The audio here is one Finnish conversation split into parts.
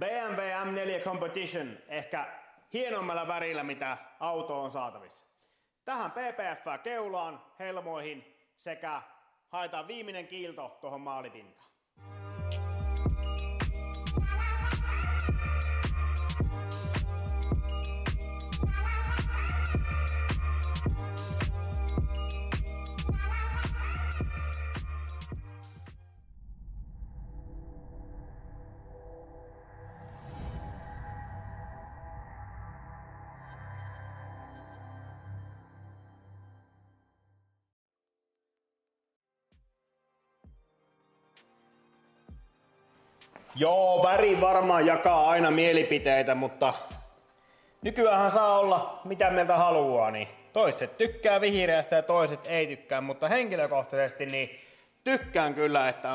BMW M4 Competition, ehkä hienommalla värillä mitä auto on saatavissa. Tähän PPF keulaan, helmoihin sekä haetaan viimeinen kiilto tuohon maalipintaan. Joo, väri varmaan jakaa aina mielipiteitä, mutta nykyään saa olla mitä mieltä haluaa, niin toiset tykkää vihreästä ja toiset ei tykkää, mutta henkilökohtaisesti niin tykkään kyllä, että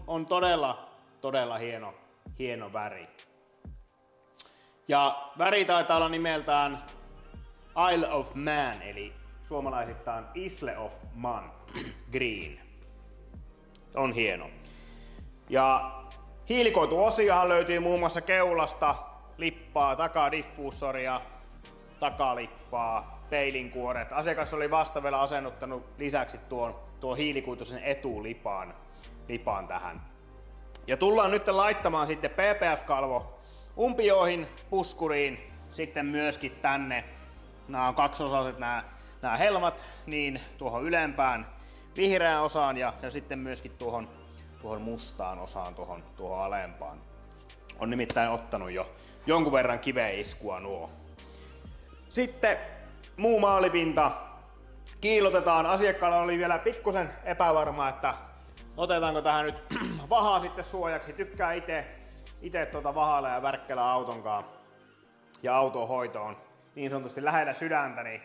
on todella hieno väri. Ja väri taitaa olla nimeltään Isle of Man, eli suomalaisittain Isle of Man Green. On hieno. Ja hiilikoituosiahan löytyy muun muassa keulasta, lippaa, takadiffuusoria, takalippaa, peilinkuoret. Asiakas oli vasta vielä asennuttanut lisäksi tuon hiilikuituisen etulipaan tähän. Ja tullaan nyt laittamaan sitten PPF-kalvo umpioihin, puskuriin, sitten myöskin tänne. Nämä on kaksosaiset nämä helmat, niin tuohon ylempään vihreään osaan ja sitten myöskin tuohon mustaan osaan tuohon alempaan. On nimittäin ottanut jo jonkun verran kiveiskua nuo. Sitten muu maalipinta kiilotetaan. Asiakkaalla oli vielä pikkusen epävarma, että otetaanko tähän nyt vahaa sitten suojaksi. Tykkää itse vahailla ja värkkäillä autonkaan ja auton hoitoon niin sanotusti lähellä sydäntä, niin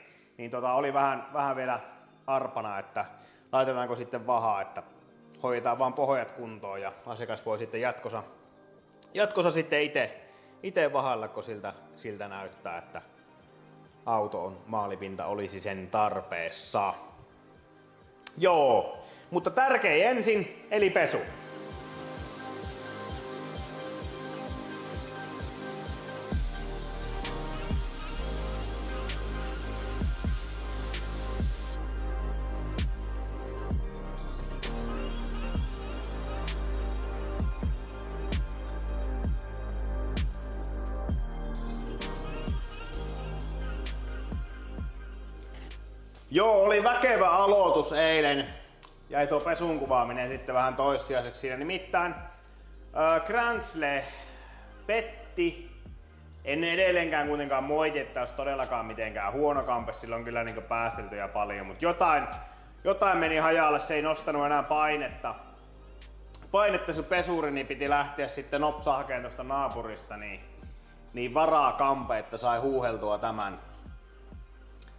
oli vähän vielä arpana, että laitetaanko sitten vahaa, että hoidetaan vaan pohjat kuntoon ja asiakas voi sitten jatkossa sitten itse vahailla, kun siltä näyttää, että auton maalipinta olisi sen tarpeessa. Joo, mutta tärkein ensin, eli pesu. Joo, oli väkevä aloitus eilen. Jäi tuo pesun kuvaaminen sitten vähän toissijaiseksi siinä. Nimittäin Grandsle petti. En edelleenkään kuitenkaan moiti, että olisi todellakaan mitenkään huono kampe. Sillä on kyllä niin päästeltyjä paljon, mutta jotain meni hajalle. Se ei nostanut enää painetta se pesuri, niin piti lähteä sitten nopsaa hakemaan tuosta naapurista. Niin varaa kampe, että sai huuheltua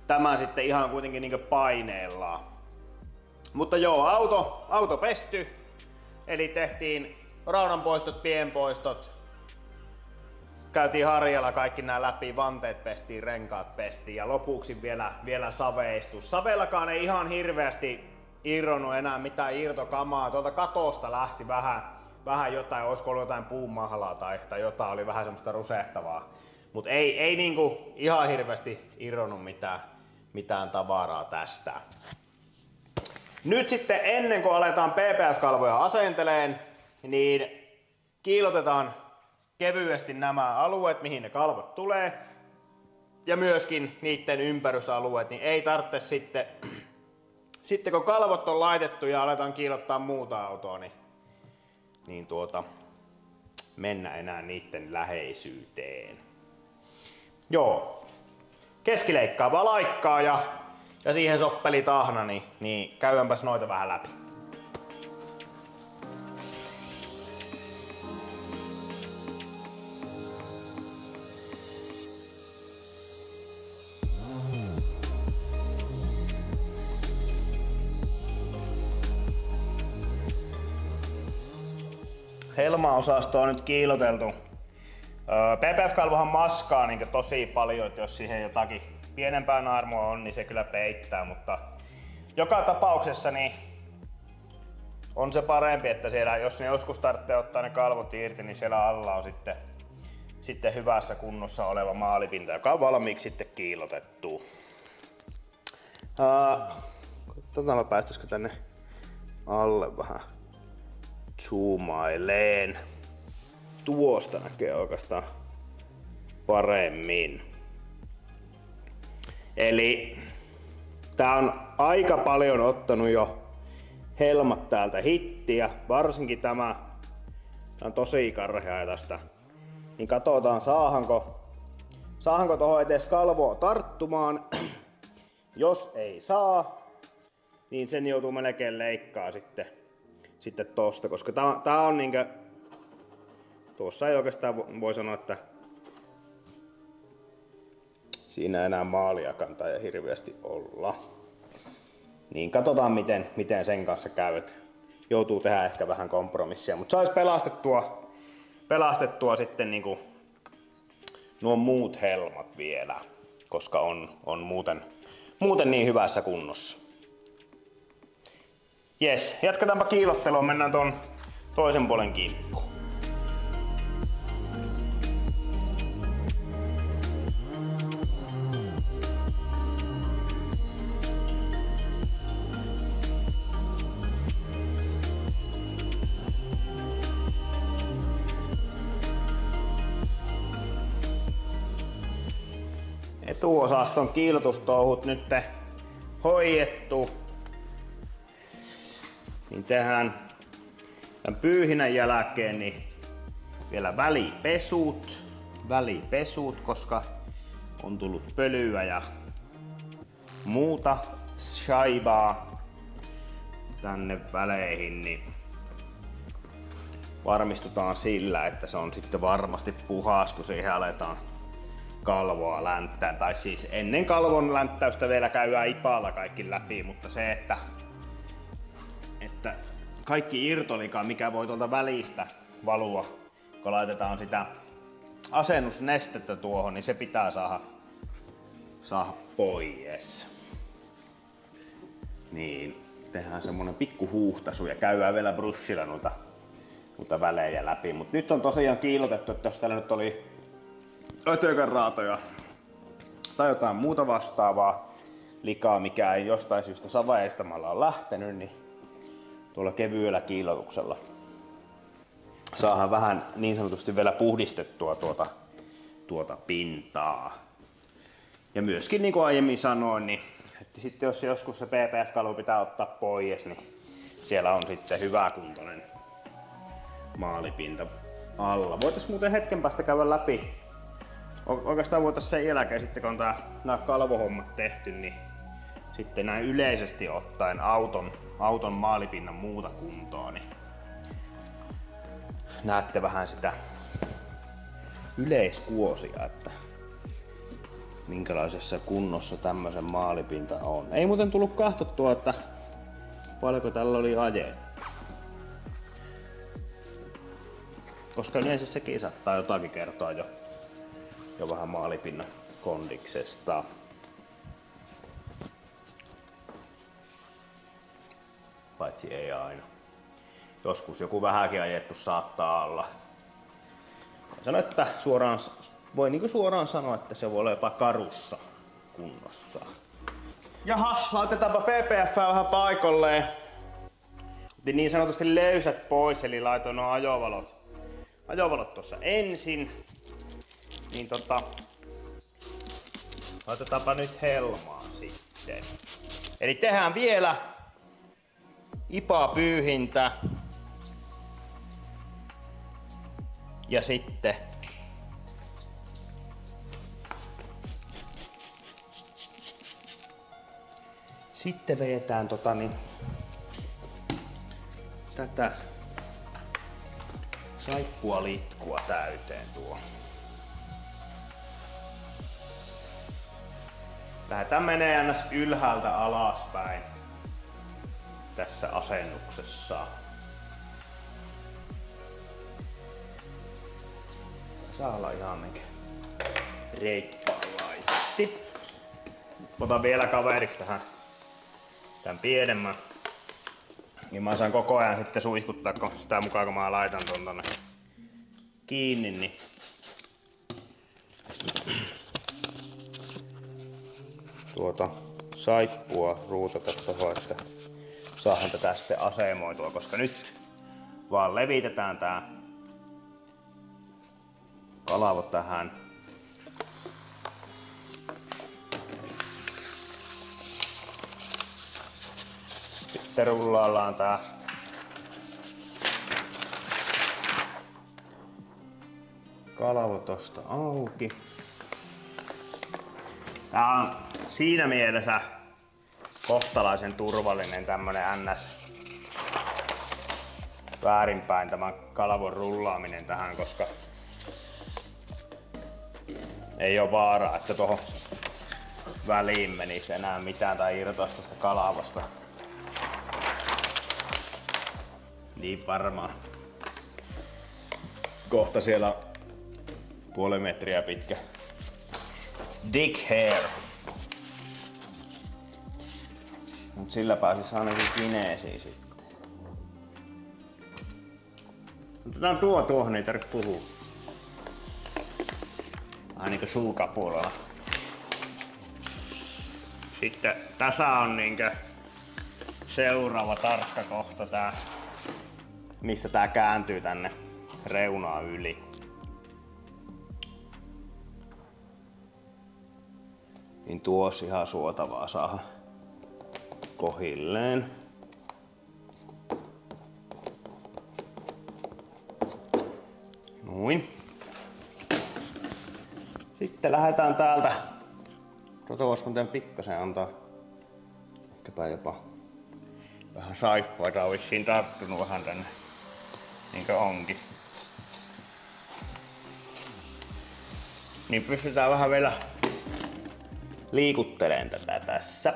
tämän sitten ihan kuitenkin niin paineellaan. Mutta joo, auto pesty. Eli tehtiin raunanpoistot, pienpoistot. Käytiin harjalla kaikki nämä läpi, vanteet pestiin, renkaat pestiin ja lopuksi vielä saveistus. Savellakaan ei ihan hirveästi irronnut enää mitään irtokamaa. Tuolta katosta lähti vähän jotain, olisiko ollut jotain puumahlaa tai jotain, oli vähän semmoista rusehtavaa. Mutta ei niinku ihan hirveästi irronnut mitään tavaraa tästä. Nyt sitten ennen kuin aletaan PPF-kalvoja asenteleen, niin kiilotetaan kevyesti nämä alueet, mihin ne kalvot tulee. Ja myöskin niiden ympärysalueet, niin ei tarvitse sitten kun kalvot on laitettu ja aletaan kiilottaa muuta autoa, niin mennä enää niiden läheisyyteen. Joo. Keskileikkaava laikkaa ja siihen soppeli tahna, niin käydäänpäs noita vähän läpi. Helmaosasto on nyt kiiloteltu. PPF-kalvohan maskaa niin tosi paljon, että jos siihen jotakin pienempää naarmua on, niin se kyllä peittää, mutta joka tapauksessa niin on se parempi, että siellä, jos ne joskus tarvitsee ottaa ne kalvot irti, niin siellä alla on sitten sitten hyvässä kunnossa oleva maalipinta, joka on valmiiksi sitten kiillotettu. Katsotaan päästäisikö tänne alle vähän zoomaileen. Tuosta näkee oikeastaan paremmin. Eli tää on aika paljon ottanut jo helmat täältä hittiä, varsinkin tämä on tosi karhea tästä. Niin katsotaan saahanko tohon edes kalvoa tarttumaan. Jos ei saa, niin sen joutuu melkein leikkaa sitten tosta, koska tää on niinkö, tuossa ei oikeastaan voi sanoa, että siinä ei enää maaliakaan tai hirveästi olla. Niin katsotaan miten sen kanssa käy. Joutuu tehdä ehkä vähän kompromissia, mutta sais pelastettua sitten niinku nuo muut helmat vielä, koska on muuten niin hyvässä kunnossa. Jes, jatketaanpa kiillottelua, mennään ton toisen puolen kimppuun. Etuosaston kiillotustouhut nyt hoidettu. Niin tehdään tämän pyyhinän jälkeen niin vielä välipesut, koska on tullut pölyä ja muuta shaibaa tänne väleihin, niin varmistutaan sillä, että se on sitten varmasti puhas, kun siihen aletaan kalvoa länttää. Tai siis ennen kalvon länttäystä vielä käydään ipalla kaikki läpi, mutta se, että kaikki irtolika, mikä voi tuolta välistä valua, kun laitetaan sitä asennusnestettä tuohon, niin se pitää saada pois. Niin, tehdään semmonen pikku huuhtaisu ja käydään vielä brushilla noita välejä läpi. Mut nyt on tosiaan kiillotettu, että jos täällä nyt oli ötökänraatoja tai jotain muuta vastaavaa likaa, mikä ei jostain syystä savaistamalla on lähtenyt, niin tuolla kevyellä kiillotuksella saadaan vähän niin sanotusti vielä puhdistettua tuota pintaa. Ja myöskin niin kuin aiemmin sanoin, niin että sitten jos joskus se PPF-kalu pitää ottaa pois, niin siellä on sitten hyväkuntoinen maalipinta alla. Voitais muuten hetken päästä käydä läpi. Oikeastaan voitais sen jälkeen sitten kun on nämä kalvohommat tehty, niin sitten näin yleisesti ottaen auton maalipinnan muuta kuntoa, niin näette vähän sitä yleiskuosia, että minkälaisessa kunnossa tämmöisen maalipinta on. Ei muuten tullut katsottua, että paljonko tällä oli ajettu. Koska yleensä sekin saattaa jotakin kertoa jo vähän maalipinnan kondiksesta. Paitsi ei aina. Joskus joku vähänkin ajettu saattaa olla. Sanoin, että voi niinku suoraan sanoa, että se voi olla jopa karussa kunnossa. Jaha, laitetaanpa PPF vähän paikalleen. Otin niin sanotusti löysät pois, eli laitoin nuo ajovalot tuossa ensin. Niin laitetaanpa nyt helmaa sitten. Eli tehdään vielä IPA-pyyhintä. Ja sitten vedetään tätä saippua litkua täyteen tuo. Lähdetään menee ns ylhäältä alaspäin tässä asennuksessa. Saa olla ihan niinkin reippaanlaisesti. Otan vielä kaveriksi tähän tän pienemmän. Niin mä saan koko ajan sitten suihkuttaa sitä mukaan kun mä laitan ton tonne kiinni, niin saippua ruutata tuohon, että saadaan tätä sitten asemoitua, koska nyt vaan levitetään tää kalavo tähän. Sitten rullaillaan tää kalavo tosta auki. Tää on siinä mielessä kohtalaisen turvallinen tämmönen NS väärinpäin tämän kalavon rullaaminen tähän, koska ei oo vaaraa, että tuohon väliin menisi enää mitään tai irtoisi tästä kalavosta. Niin varmaan. Kohta siellä puoli metriä pitkä dick hair. Mut sillä pääsis ainakin kineesiin sitten. Otetaan tuohon, ei tarvitse puhua. Vähän niinku suukapuolella. Sitten tässä on niinkö seuraava tarkka kohta tää, mistä tää kääntyy tänne reunaa yli. Niin tuossa ihan suotavaa saada kohilleen. Noin. Sitten lähdetään täältä. Vois muuten pikkasen antaa ehkäpä jopa vähän saippua. Tää on vissiin tarttunut vähän tänne. Niinkö onkin. Niin pystytään vähän vielä liikutteleen tätä tässä,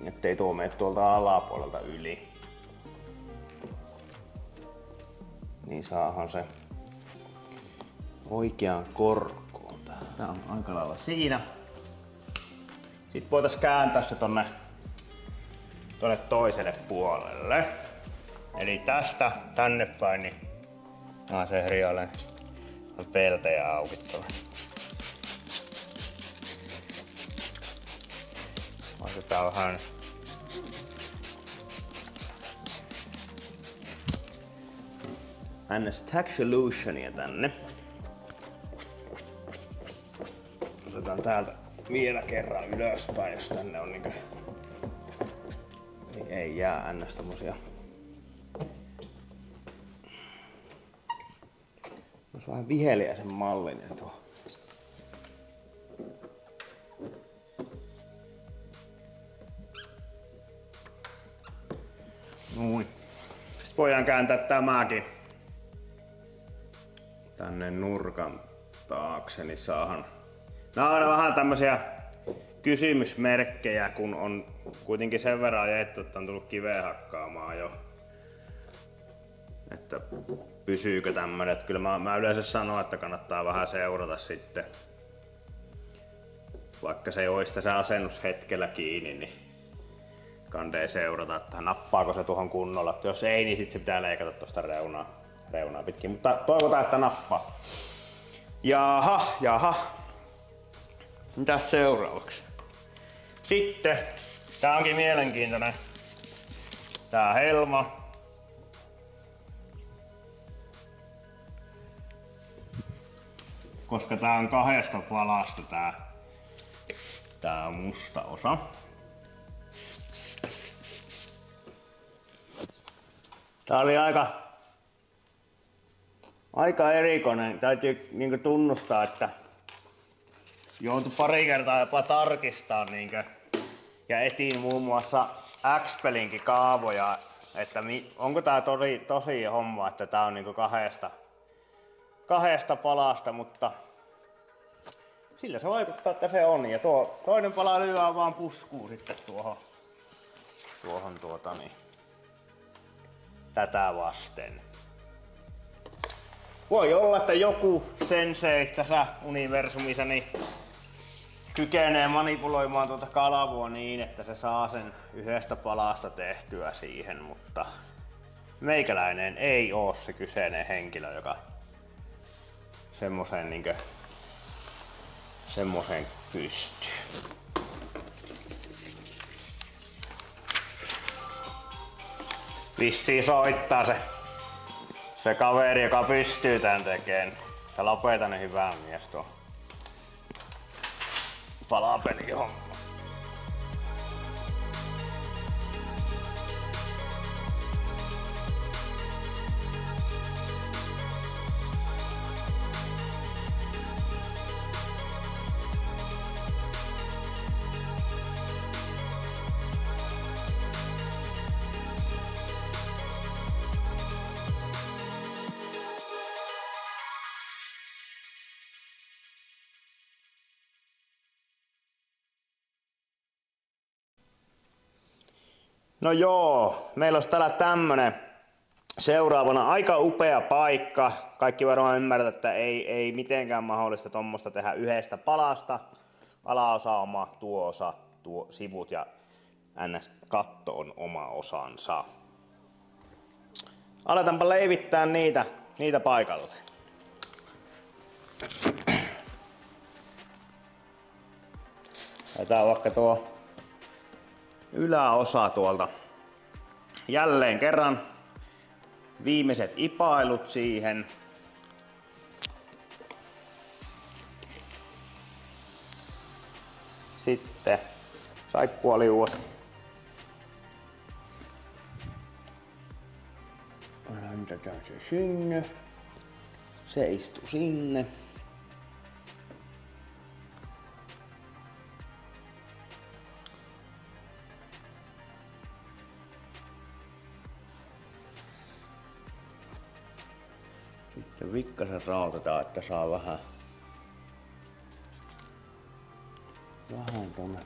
ettei tuo mene tuolta alapuolelta yli. Niin saahan se oikeaan korkoon. Tää on aika lailla siinä. Sitten voitais kääntää se tonne toiselle puolelle. Eli tästä tänne päin, niin se rialle on peltejä auki tuolla. Otetaan vähän Tack Solutionia tänne. Otetaan täältä vielä kerran ylöspäin, jos tänne on niinkö niin ei jää ns tommosia. Olisi vähän viheliäisen mallinen tuo. Noin. Sitten voidaan kääntää tämäkin tänne nurkan taakse, niin saahan. Nämä on vähän tämmösiä kysymysmerkkejä, kun on kuitenkin sen verran ajettu, että on tullut kiveä hakkaamaan jo. Että pysyykö tämmönen. Että kyllä mä yleensä sanon, että kannattaa vähän seurata sitten. Vaikka se ei olisi tässä asennushetkellä kiinni, niin kandee seurata, että nappaako se tuohon kunnolla. Että jos ei, niin sitten se pitää leikata tuosta reunaa pitkin. Mutta toivotaan, että nappaa. Jaha. Mitäs seuraavaksi? Sitten, tää onkin mielenkiintoinen. Tää helma. Koska tää on kahdesta palasta tää musta osa. Tää oli aika erikoinen. Täytyy niinku tunnustaa, että joutui pari kertaa jopa tarkistaa niinkö. Ja etin muun muassa X-Pelinkin kaavoja, että onko tää tosi homma, että tää on niinku kahdesta palasta, mutta sillä se vaikuttaa, että se on. Ja tuo toinen pala lyö vaan puskuu sitten tuohon tätä vasten. Voi olla, että joku sensei tässä universumissa niin kykenee manipuloimaan tuota kalavoa niin, että se saa sen yhdestä palasta tehtyä siihen, mutta meikäläinen ei oo se kyseinen henkilö, joka semmosen niinkö semmosen pystyyn. Vissiin soittaa se kaveri, joka pystyy tän tekeen. Ja Lapetainen hyvä mies tuo palapelihomma. No joo, meillä olisi täällä tämmönen seuraavana aika upea paikka. Kaikki varmaan ymmärtää, että ei mitenkään mahdollista tuommoista tehdä yhdestä palasta. Alaosa on oma, tuo osa, tuo sivut ja NS-katto on oma osansa. Aletaanpa leivittää niitä paikalle. Laitetaan vaikka tuo yläosa tuolta. Jälleen kerran viimeiset ipailut siihen. Sitten saippualiuos. Antetaan se sinne. Se istuu sinne. Sitten vikkasen rautetaan, että saa vähän tonne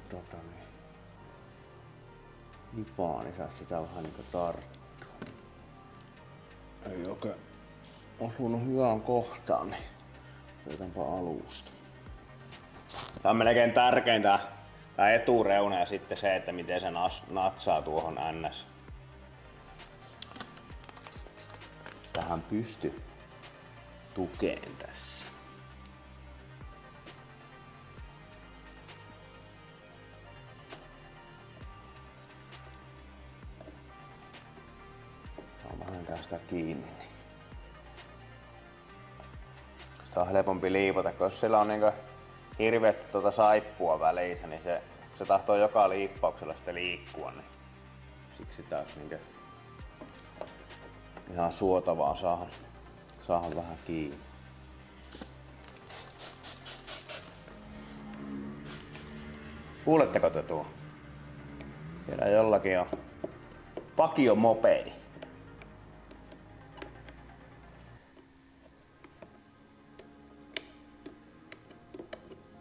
ipaa, niin saa sitä vähän niinku tarttua. Ei oikein osunut hyvään kohtaan, niin otetaanpa alusta. Tää on melkein tärkeintä tää etureuna ja sitten se, että miten se natsaa tuohon NS. Tähän pysty tukeen tässä. Saa vähän tästä kiinni. Niin. Sitä on helpompi liipata, koska jos sillä on niinku hirveästi saippua välissä, niin se tahtoo joka liippauksella sitten liikkua. Niin siksi taas niinku ihan suotavaa saada vähän kiinni. Kuuletteko te tuo? Siellä jollakin on vakiomopedi.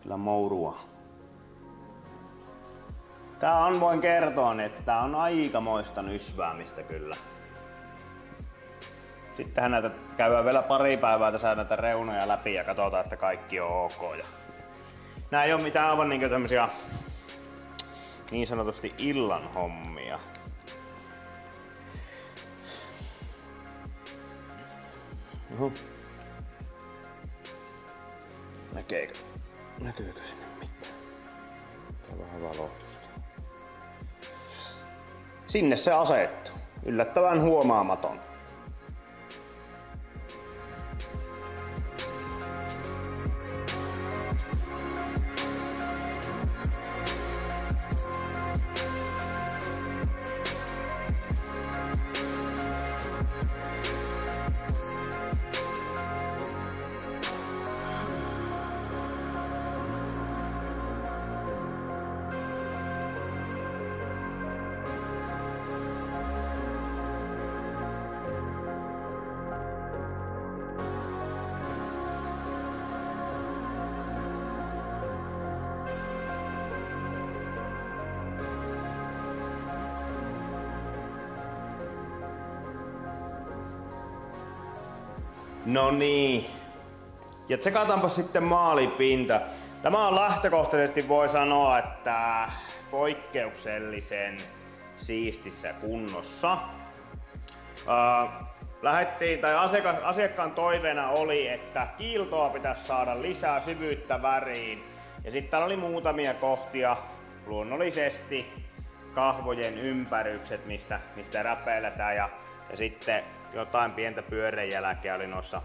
Kyllä mourua. Tää on, voin kertoa, että tää on aikamoista nysväämistä kyllä. Sittenhän näitä käydään vielä pari päivää tässä näitä reunoja läpi ja katsotaan, että kaikki on ok. Nää ei oo mitään aivan niinku tämmösiä niin sanotusti illan hommia. Juhu. Näkyykö sinne mitään? Tää on vähän valotusta. Sinne se asettuu. Yllättävän huomaamaton. No niin. Ja tsekataanpa sitten maalipinta. Tämä on lähtökohtaisesti, voi sanoa, että poikkeuksellisen siistissä kunnossa. Asiakkaan toiveena oli, että kiiltoa pitäisi saada lisää syvyyttä väriin. Ja sitten täällä oli muutamia kohtia, luonnollisesti kahvojen ympärykset, mistä räpeiletään ja sitten jotain pientä pyöreänjälkeä oli noissa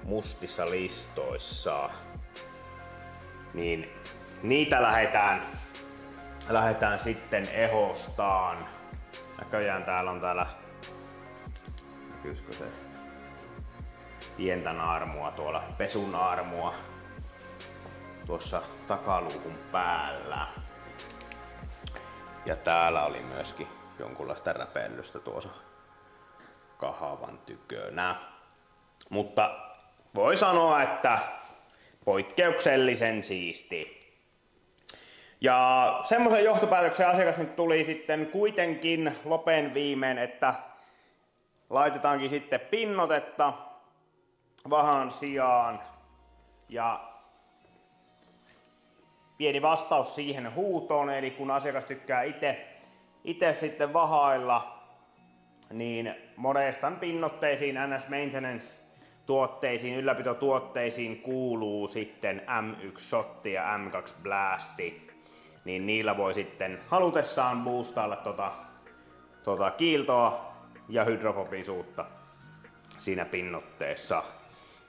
mustissa listoissa. Niin niitä lähdetään sitten ehostaan. Näköjään täällä on näkyisikö se pientä naarmua tuolla, pesunaarmua tuossa takaluukun päällä. Ja täällä oli myöskin jonkunlaista räpellystä tuossa kahvan tykönä. Mutta voi sanoa, että poikkeuksellisen siisti. Ja semmoisen johtopäätöksen asiakas nyt tuli sitten kuitenkin lopen viimein, että laitetaankin sitten pinnotetta vahan sijaan. Ja pieni vastaus siihen huutoon, eli kun asiakas tykkää itse sitten vahailla, niin Modestan pinnotteisiin, NS Maintenance tuotteisiin, ylläpitotuotteisiin kuuluu sitten M1 Shotti ja M2 Blasti. Niin niillä voi sitten halutessaan boostailla tota kiiltoa ja hydrofobisuutta siinä pinnotteessa.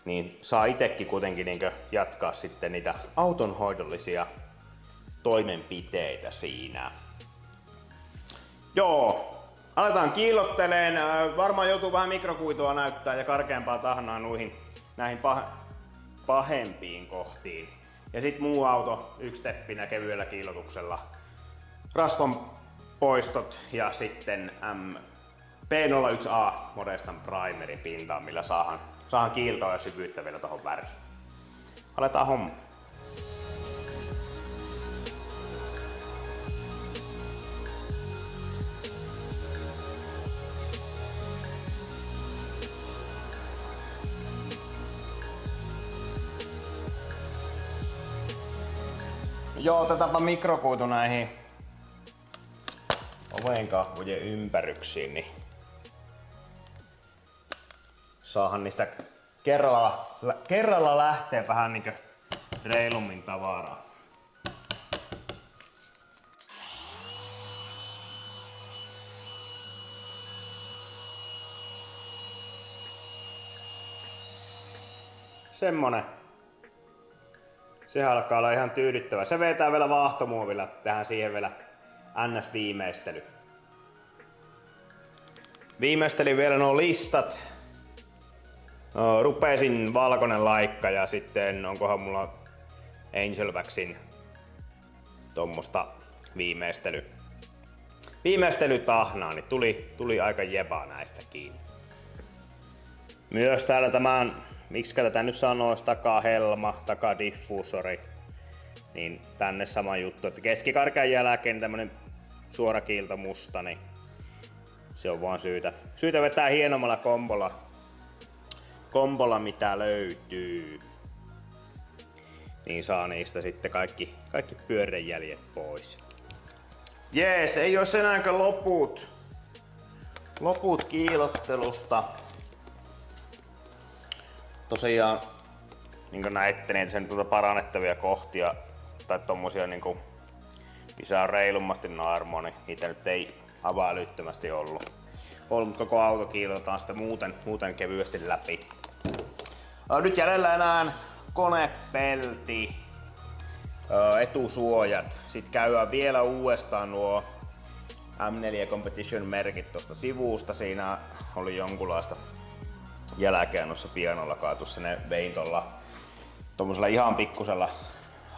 Niin saa itsekin kuitenkin jatkaa sitten niitä autonhoidollisia toimenpiteitä siinä. Joo, aletaan kiillotteleen. Varmaan joutuu vähän mikrokuitua näyttää ja karkeampaa tahnaa näihin pahempiin kohtiin. Ja sit muu auto yksisteppinä kevyellä kiillotuksella. Rasvan poistot ja sitten P01A Modestan primerin pintaan, millä saadaan kiiltoa ja syvyyttä vielä tohon väriin. Aletaan homma. Joo, otetaanpa mikrokuitu näihin ovenkahvojen ympäryksiin, niin saahan niistä kerralla lähtee vähän niinkö reilummin tavaraa. Semmonen. Se alkaa olla ihan tyydyttävä. Se vetää vielä vaahtomuovilla, tehdään siihen vielä NS-viimeistely. Viimeistelin vielä nuo listat. Rupesin valkoinen laikka ja sitten onkohan mulla Angel Waxin tommosta viimeistelytahnaa, niin tuli aika jebaa näistä kiinni. Myös täällä tämän, miksi tätä nyt sanois, takahelma, takadiffusori, niin tänne sama juttu, että keskikarkean jälkeen tämmönen suora kiilto musta, niin se on vaan syytä vetää hienommalla kombolla mitä löytyy. Niin saa niistä sitten kaikki pyörrejäljet pois. Jees, ei oo enääkö loput kiilottelusta. Tosiaan, niin kuin näitte, niin sen parannettavia kohtia tai tommosia niinku, missä on reilummasti naarmua, niin niitä nyt ei aivan älyttömästi ollut. Mutta koko auto kiilotetaan sitten muuten kevyesti läpi. Nyt jäljellä enää konepelti, etusuojat. Sitten käydään vielä uudestaan nuo M4 Competition merkit tuosta sivusta. Siinä oli jonkunlaista jälkeä noissa pianolla kaatussa. Ne vein tommosella ihan pikkusella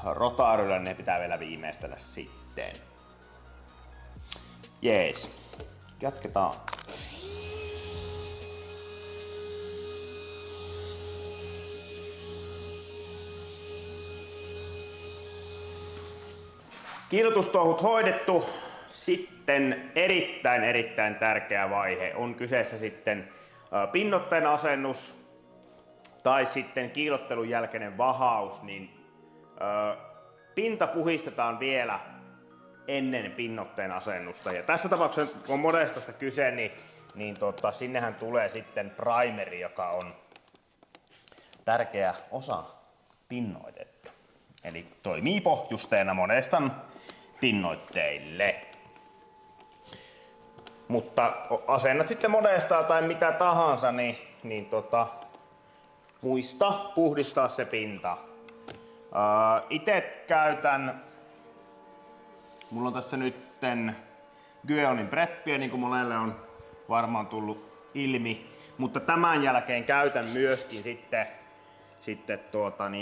rotaarilla, ne pitää vielä viimeistellä sitten. Jees, jatketaan. Kiilotustouhut hoidettu. Sitten erittäin tärkeä vaihe on kyseessä sitten pinnotteen asennus tai sitten kiilottelun jälkeinen vahaus, niin pinta puhistetaan vielä ennen pinnotteen asennusta. Ja tässä tapauksessa, kun on Modestasta kyse, niin sinnehän tulee sitten primeri, joka on tärkeä osa pinnoitetta. Eli toimii pohjusteena monestan pinnoitteille. Mutta asennat sitten modestaa tai mitä tahansa, niin muista puhdistaa se pinta. Itse käytän, mulla on tässä nytten Gyeonin preppiä, niin kuin monelle on varmaan tullut ilmi, mutta tämän jälkeen käytän myöskin sitten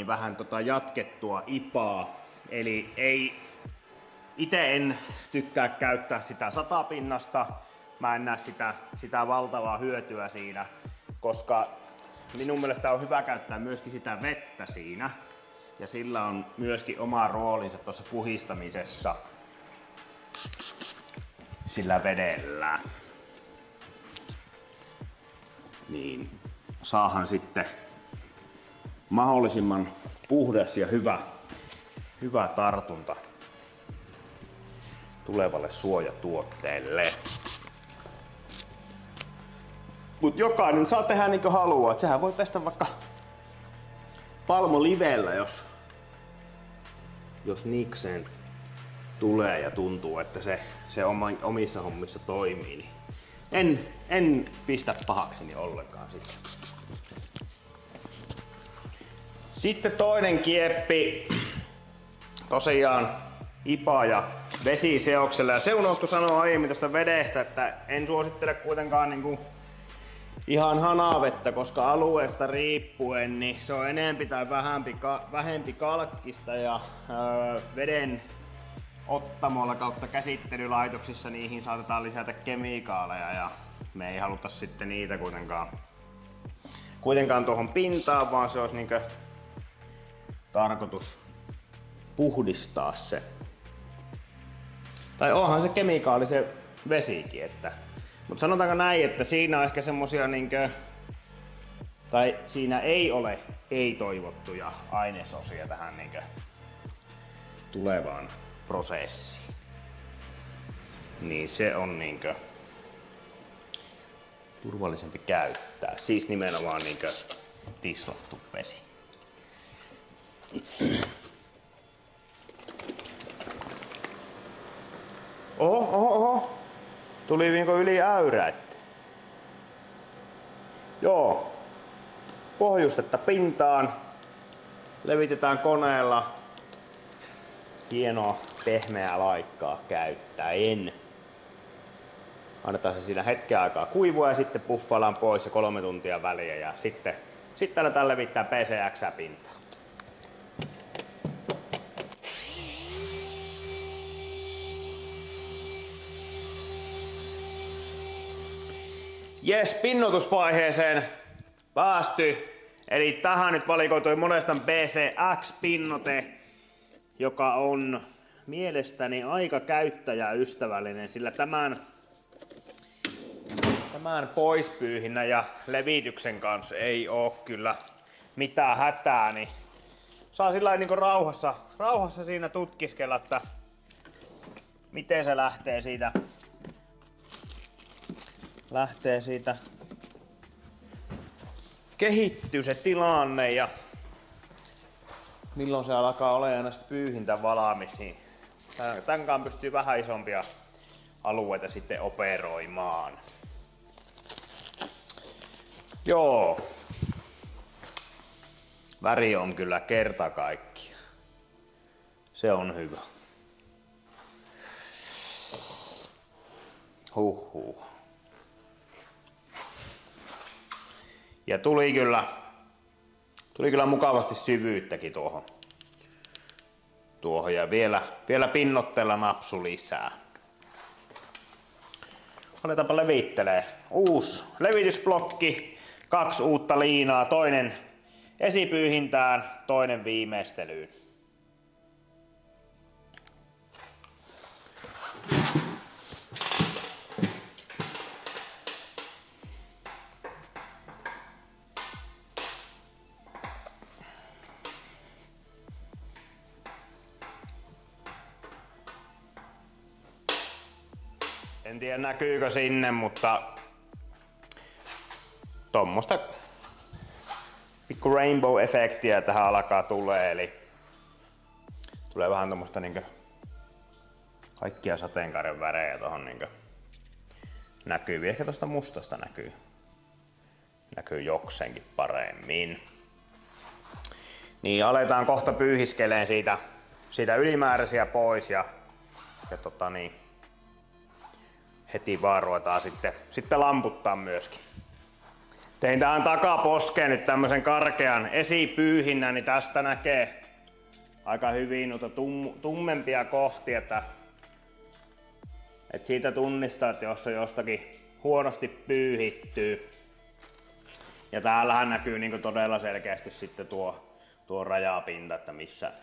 vähän jatkettua IPAa. Eli itse en tykkää käyttää sitä 100 pinnasta. Mä en näe sitä valtavaa hyötyä siinä, koska minun mielestä on hyvä käyttää myöskin sitä vettä siinä. Ja sillä on myöskin oma roolinsa tuossa puhistamisessa sillä vedellä. Niin saahan sitten mahdollisimman puhdas ja hyvä tartunta tulevalle suojatuotteelle. Mut jokainen saa tehdä niin kuin haluaa. Et sehän voi pestä vaikka palmolivellä, jos nikseen tulee ja tuntuu, että se omissa hommissa toimii. Niin en pistä pahakseni ollenkaan sitä. Sitten toinen kieppi, tosiaan IPA ja vesiseoksella. Ja se unohtui sanoa aiemmin tuosta vedestä, että en suosittele kuitenkaan niinku ihan hanavettä, koska alueesta riippuen niin se on enempi tai vähempi kalkkista ja veden ottamolla kautta käsittelylaitoksissa niihin saatetaan lisätä kemikaaleja ja me ei haluta sitten niitä kuitenkaan tuohon pintaan, vaan se olisi niinkö tarkoitus puhdistaa se. Tai onhan se kemikaali se vesikin, mutta sanotaanko näin, että siinä on ehkä semmosia tai siinä ei ole ei-toivottuja ainesosia tähän tulevaan prosessiin. Niin se on turvallisempi käyttää. Siis nimenomaan tislattu vesi. Oho. Tuli yli äyräitte. Joo. Pohjustetta pintaan. Levitetään koneella. Hienoa pehmeää laikkaa käyttäen. Annetaan se siinä hetken aikaa kuivua ja sitten puffaillaan pois ja 3 tuntia väliä ja sitten aletaan levittää PCX-pintaan. Jes, pinnotusvaiheeseen päästy. Eli tähän nyt valikoitui monestan PCX-pinnote, joka on mielestäni aika käyttäjäystävällinen, sillä tämän poispyyhinnän ja levityksen kanssa ei oo kyllä mitään hätää, niin saa sillä niin rauhassa siinä tutkiskella, että miten se lähtee siitä kehittyy se tilanne ja milloin se alkaa olemaan näistä pyyhintä valmis, niin tämänkaan pystyy vähän isompia alueita sitten operoimaan. Joo. Väri on kyllä kerta kaikkiaan. Se on hyvä. Huhhuh. Ja tuli kyllä mukavasti syvyyttäkin tuohon ja vielä pinnotteella napsu lisää. Aletaanpa levittelee. Uusi levitysblokki, 2 uutta liinaa, toinen esipyyhintään, toinen viimeistelyyn. En tiedä näkyykö sinne, mutta tommosta pikku rainbow-efektiä tähän alkaa tulee, eli tulee vähän tommoista niinkö kaikkia sateenkaaren värejä tohon niinkö näkyy. Ehkä tosta mustasta näkyy jokseenkin paremmin. Niin aletaan kohta pyyhiskeleen siitä ylimääräisiä pois ja heti vaan ruvetaan sitten lamputtaa myöskin. Tein tähän takaposkeen nyt tämmösen karkean esipyyhinnän, niin tästä näkee aika hyvin noita tummempia kohtia, että siitä tunnistaa, että jos on jostakin huonosti pyyhittyy. Ja täällähän näkyy niin todella selkeästi sitten tuo rajapinta, että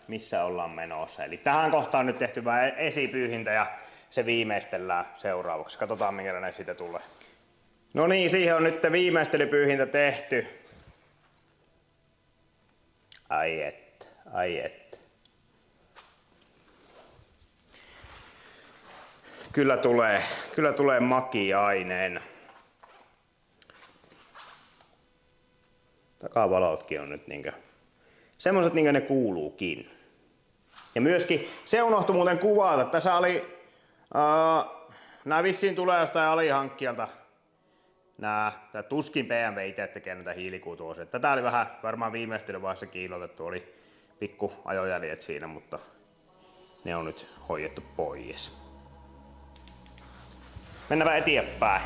missä ollaan menossa. Eli tähän kohtaan on nyt tehty vähän esipyyhintä ja se viimeistellään seuraavaksi. Katsotaan minkälainen siitä tulee. No niin, siihen on nyt viimeistelypyyhintä tehty. Ai et. Kyllä tulee makiainen. Takavalotkin on nyt niinkö semmoset niinkö ne kuuluukin. Ja myöskin se unohtui muuten kuvata. Tässä oli nää vissiin tulee jostain alihankkijalta. Tää tuskin BMW itse tekee näitä hiilikuituosia. Tätä oli vähän varmaan viimeistelyvaiheessa kiilotettu. Oli pikku ajojäljet siinä, mutta ne on nyt hoidettu pois. Mennään eteenpäin.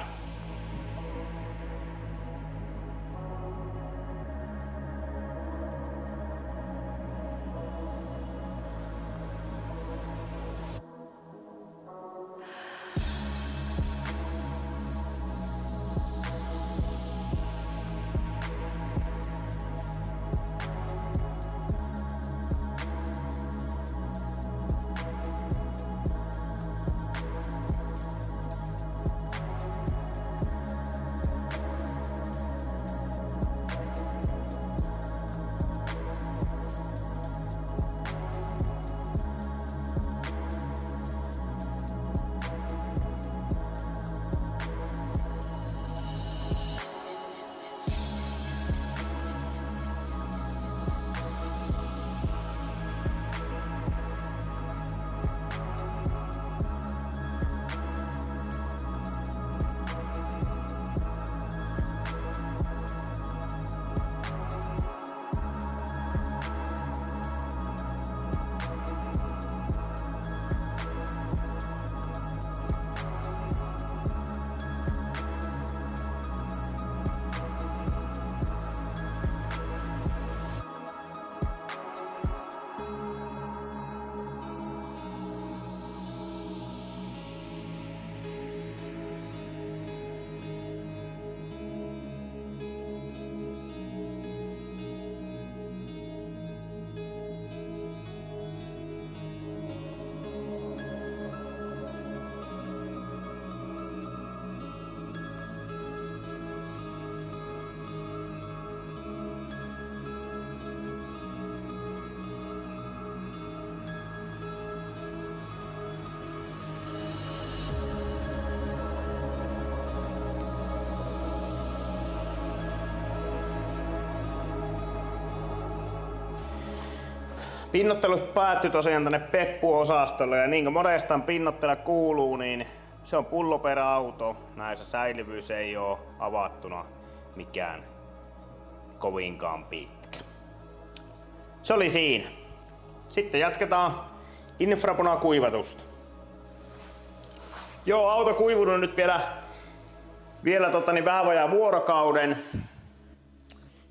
Pinnottelut päättyi tosiaan tänne Peppu-osastolle ja niin kuin monestaan pinnottella kuuluu, niin se on pulloperäauto. Näissä säilyvyys ei ole avattuna mikään kovinkaan pitkä. Se oli siinä. Sitten jatketaan infrapunakuivatusta. Joo, auto kuivunut nyt vielä vähän vajaa vuorokauden.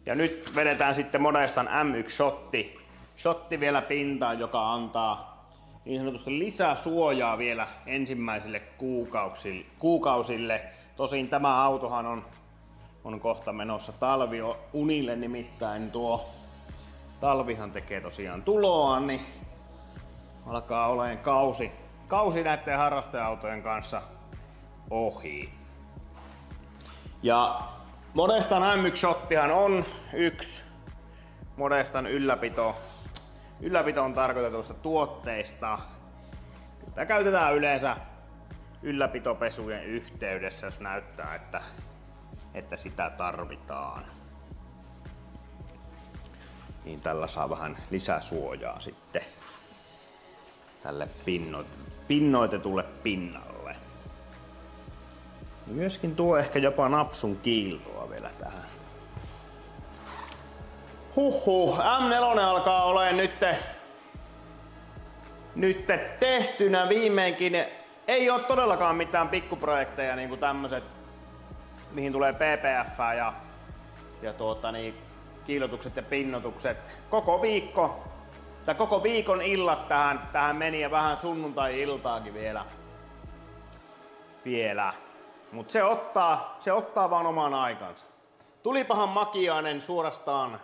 Ja nyt vedetään sitten monestaan M1-shotti vielä pintaan, joka antaa niin sanotusti lisää suojaa vielä ensimmäisille kuukausille. Tosin tämä autohan on kohta menossa talviunille, nimittäin tuo talvihan tekee tosiaan tuloaan, niin alkaa olemaan kausi näiden harrasteautojen kanssa ohi. Ja Modestan M1-shottihan on yksi Modestan ylläpitoon tarkoitetuista tuotteista. Tätä käytetään yleensä ylläpitopesujen yhteydessä, jos näyttää, että sitä tarvitaan. Niin tällä saa vähän lisäsuojaa sitten tälle pinnoitetulle pinnalle. Myöskin tuo ehkä jopa napsun kiiltoa vielä tähän. Huhhuh, M4 alkaa olemaan nyt tehtynä viimeinkin. Ei ole todellakaan mitään pikkuprojekteja niinku tämmöset, mihin tulee PPF ja kiilotukset ja pinnotukset. Koko viikon illat tähän meni ja vähän sunnuntai-iltaakin vielä. Mut se ottaa vaan oman aikansa. Tulipahan makiainen, suorastaan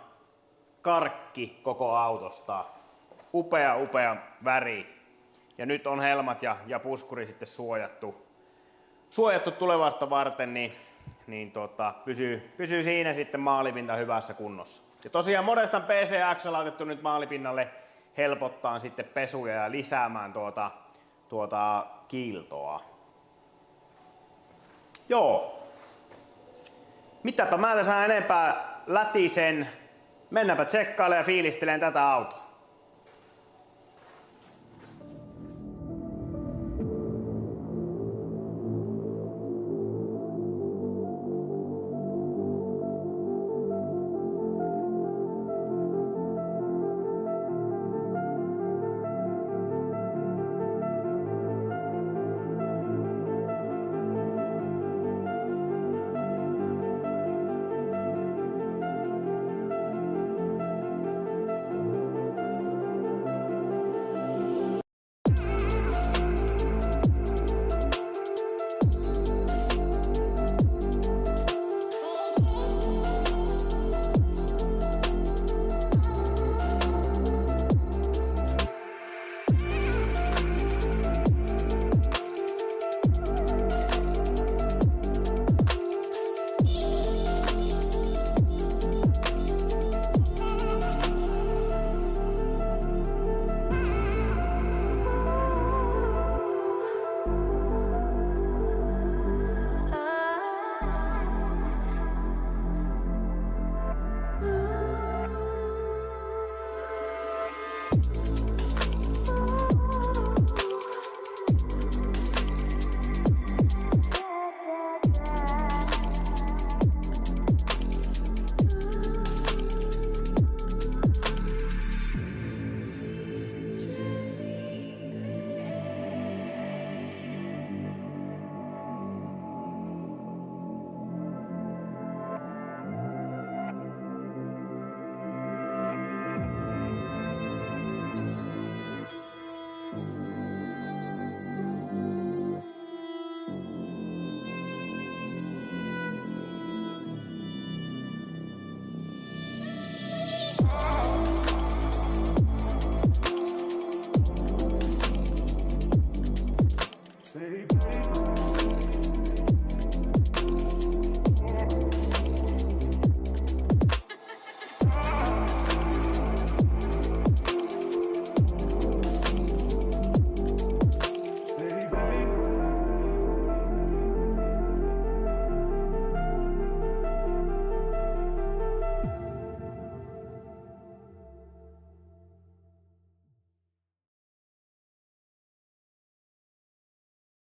karkki koko autosta. Upea väri. Ja nyt on helmat ja puskuri sitten suojattu tulevasta varten, niin pysyy siinä sitten maalipinta hyvässä kunnossa. Ja tosiaan Modestan PCX on laitettu nyt maalipinnalle helpottaa sitten pesuja ja lisäämään tuota kiiltoa. Joo. Mitäpä mä tässä enempää lätisen. Mennäänpä tsekkailemaan ja fiilisteleen tätä autoa.